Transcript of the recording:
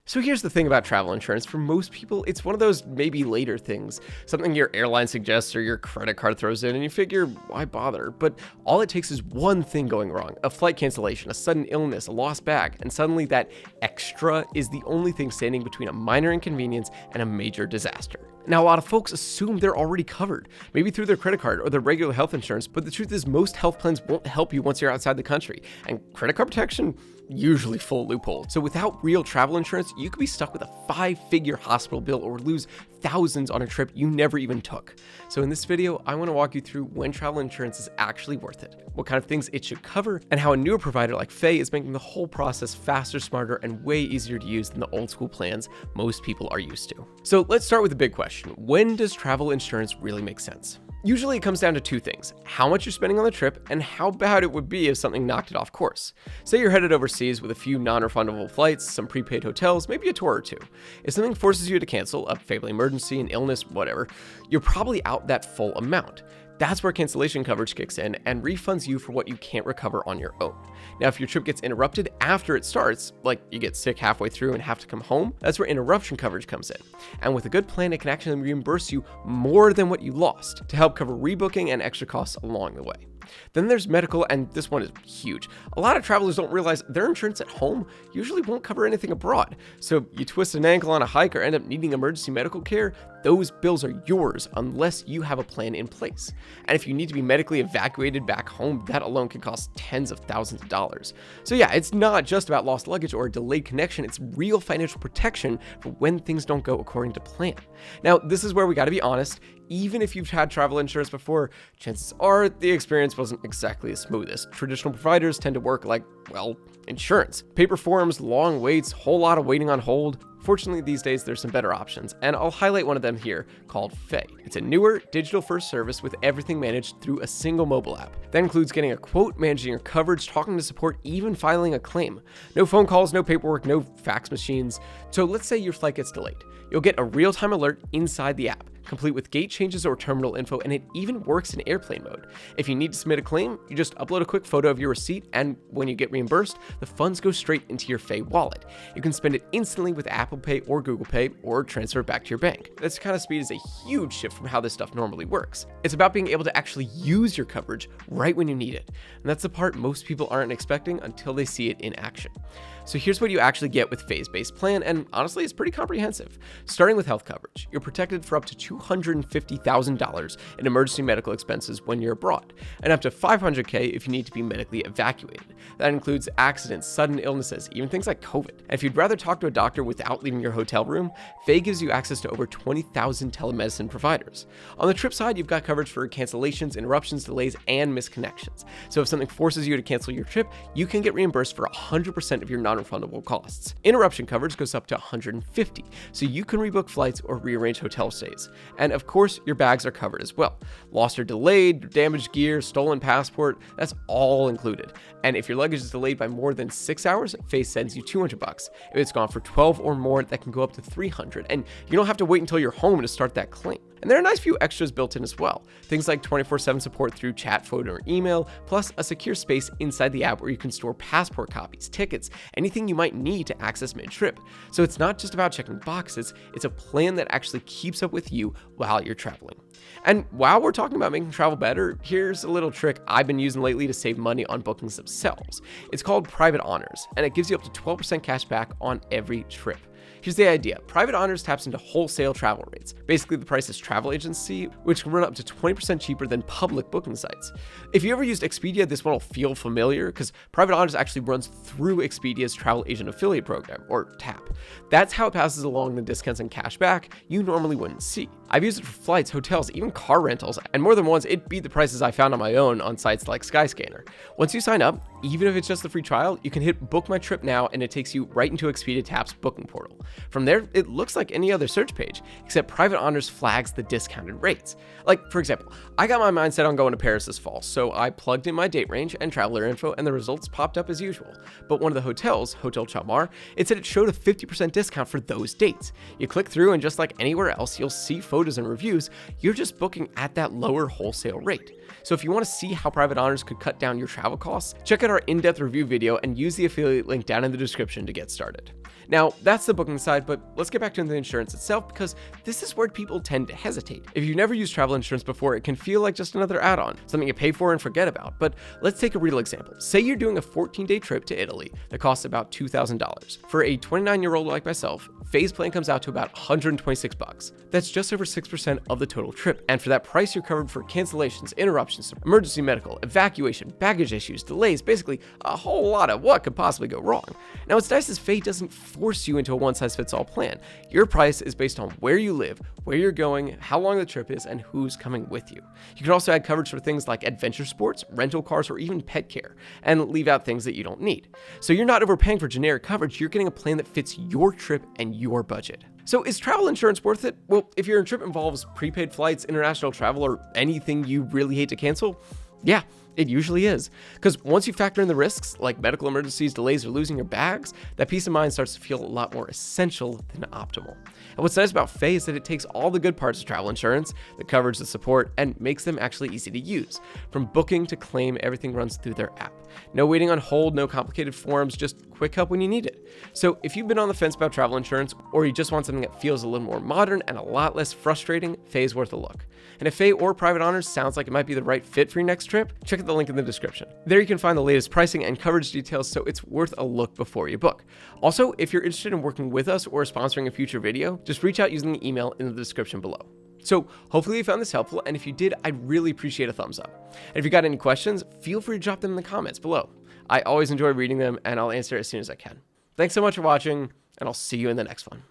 So here's the thing about travel insurance. For most people, it's one of those maybe later things, something your airline suggests or your credit card throws in and you figure, why bother? But all it takes is one thing going wrong, a flight cancellation, a sudden illness, a lost bag, and suddenly that extra is the only thing standing between a minor inconvenience and a major disaster. Now, a lot of folks assume they're already covered, maybe through their credit card or their regular health insurance, but the truth is most health plans won't help you once you're outside the country, and credit card protection, usually full loophole. So without real travel insurance, you could be stuck with a 5-figure hospital bill or lose thousands on a trip you never even took. So in this video, I want to walk you through when travel insurance is actually worth it, what kind of things it should cover, and how a newer provider like Faye is making the whole process faster, smarter, and way easier to use than the old school plans most people are used to. So let's start with the big question. When does travel insurance really make sense? Usually it comes down to two things: how much you're spending on the trip and how bad it would be if something knocked it off course. Say you're headed overseas with a few non-refundable flights, some prepaid hotels, maybe a tour or two. If something forces you to cancel, a family emergency, an illness, whatever, you're probably out that full amount. That's where cancellation coverage kicks in and refunds you for what you can't recover on your own. Now, if your trip gets interrupted after it starts, like you get sick halfway through and have to come home, that's where interruption coverage comes in. And with a good plan, it can actually reimburse you more than what you lost to help cover rebooking and extra costs along the way. Then there's medical, and this one is huge. A lot of travelers don't realize their insurance at home usually won't cover anything abroad. So you twist an ankle on a hike or end up needing emergency medical care, those bills are yours unless you have a plan in place. And if you need to be medically evacuated back home, that alone can cost tens of thousands of dollars. So yeah, it's not just about lost luggage or a delayed connection, it's real financial protection for when things don't go according to plan. Now, this is where we gotta be honest. Even if you've had travel insurance before, chances are the experience wasn't exactly the smoothest. Traditional providers tend to work like, well, insurance. Paper forms, long waits, whole lot of waiting on hold. Fortunately, these days there's some better options, and I'll highlight one of them here called Faye. It's a newer, digital-first service with everything managed through a single mobile app. That includes getting a quote, managing your coverage, talking to support, even filing a claim. No phone calls, no paperwork, no fax machines. So let's say your flight gets delayed. You'll get a real-time alert inside the app, complete with gate changes or terminal info, and it even works in airplane mode. If you need to submit a claim, you just upload a quick photo of your receipt, and when you get reimbursed, the funds go straight into your Faye Wallet. You can spend it instantly with Apple Pay or Google Pay, or transfer it back to your bank. This kind of speed is a huge shift from how this stuff normally works. It's about being able to actually use your coverage right when you need it, and that's the part most people aren't expecting until they see it in action. So here's what you actually get with Faye's base plan, and honestly, it's pretty comprehensive. Starting with health coverage, you're protected for up to $250,000 in emergency medical expenses when you're abroad, and up to $500K if you need to be medically evacuated. That includes accidents, sudden illnesses, even things like COVID. And if you'd rather talk to a doctor without leaving your hotel room, Faye gives you access to over 20,000 telemedicine providers. On the trip side, you've got coverage for cancellations, interruptions, delays, and misconnections. So if something forces you to cancel your trip, you can get reimbursed for 100% of your non-refundable costs. Interruption coverage goes up to $150, so you can rebook flights or rearrange hotel stays. And of course, your bags are covered as well. Lost or delayed, damaged gear, stolen passport, that's all included. And if your luggage is delayed by more than 6 hours, Faye sends you $200. If it's gone for 12 or more, that can go up to $300, and you don't have to wait until you're home to start that claim. And there are a nice few extras built in as well. Things like 24/7 support through chat, phone, or email, plus a secure space inside the app where you can store passport copies, tickets, anything you might need to access mid-trip. So it's not just about checking boxes, it's a plan that actually keeps up with you while you're traveling. And while we're talking about making travel better, here's a little trick I've been using lately to save money on bookings themselves. It's called Private Honors, and it gives you up to 12% cash back on every trip. Here's the idea. Private Honors taps into wholesale travel rates, basically the prices travel agents see, which can run up to 20% cheaper than public booking sites. If you ever used Expedia, this one will feel familiar because Private Honors actually runs through Expedia's travel agent affiliate program, or TAP. That's how it passes along the discounts and cash back you normally wouldn't see. I've used it for flights, hotels, even car rentals, and more than once it beat the prices I found on my own on sites like Skyscanner. Once you sign up, even if it's just the free trial, you can hit Book My Trip Now and it takes you right into Expedia TAP's booking portal. From there, it looks like any other search page, except Private Honors flags the discounted rates. Like, for example, I got my mind set on going to Paris this fall, so I plugged in my date range and traveler info, and the results popped up as usual. But one of the hotels, Hotel Chalmar, it said it showed a 50% discount for those dates. You click through, and just like anywhere else, you'll see photos and reviews, you're just booking at that lower wholesale rate. So if you want to see how private honors could cut down your travel costs, check out our in-depth review video and use the affiliate link down in the description to get started. Now, that's the booking side, but let's get back to the insurance itself, because this is where people tend to hesitate. If you've never used travel insurance before, it can feel like just another add-on, something you pay for and forget about. But let's take a real example. Say you're doing a 14-day trip to Italy that costs about $2,000. For a 29-year-old like myself, Faye's plan comes out to about $126. That's just over 6% of the total trip. And for that price, you're covered for cancellations, interruptions, emergency medical, evacuation, baggage issues, delays, basically a whole lot of what could possibly go wrong. Now, what's nice is Faye doesn't force you into a one-size-fits-all plan. Your price is based on where you live, where you're going, how long the trip is, and who's coming with you. You can also add coverage for things like adventure sports, rental cars, or even pet care, and leave out things that you don't need. So you're not overpaying for generic coverage, you're getting a plan that fits your trip and your budget. So is travel insurance worth it? Well, if your trip involves prepaid flights, international travel, or anything you really hate to cancel, yeah, it usually is. Because once you factor in the risks, like medical emergencies, delays, or losing your bags, that peace of mind starts to feel a lot more essential than optimal. And what's nice about Faye is that it takes all the good parts of travel insurance, the coverage, the support, and makes them actually easy to use. From booking to claim, everything runs through their app. No waiting on hold, no complicated forms, just quick help when you need it. So if you've been on the fence about travel insurance, or you just want something that feels a little more modern and a lot less frustrating, Faye's worth a look. And if Faye or private honors sounds like it might be the right fit for your next trip, check out the link in the description. There you can find the latest pricing and coverage details, so it's worth a look before you book. Also, if you're interested in working with us or sponsoring a future video, just reach out using the email in the description below. So hopefully you found this helpful, and if you did, I'd really appreciate a thumbs up. And if you got any questions, feel free to drop them in the comments below. I always enjoy reading them, and I'll answer as soon as I can. Thanks so much for watching, and I'll see you in the next one.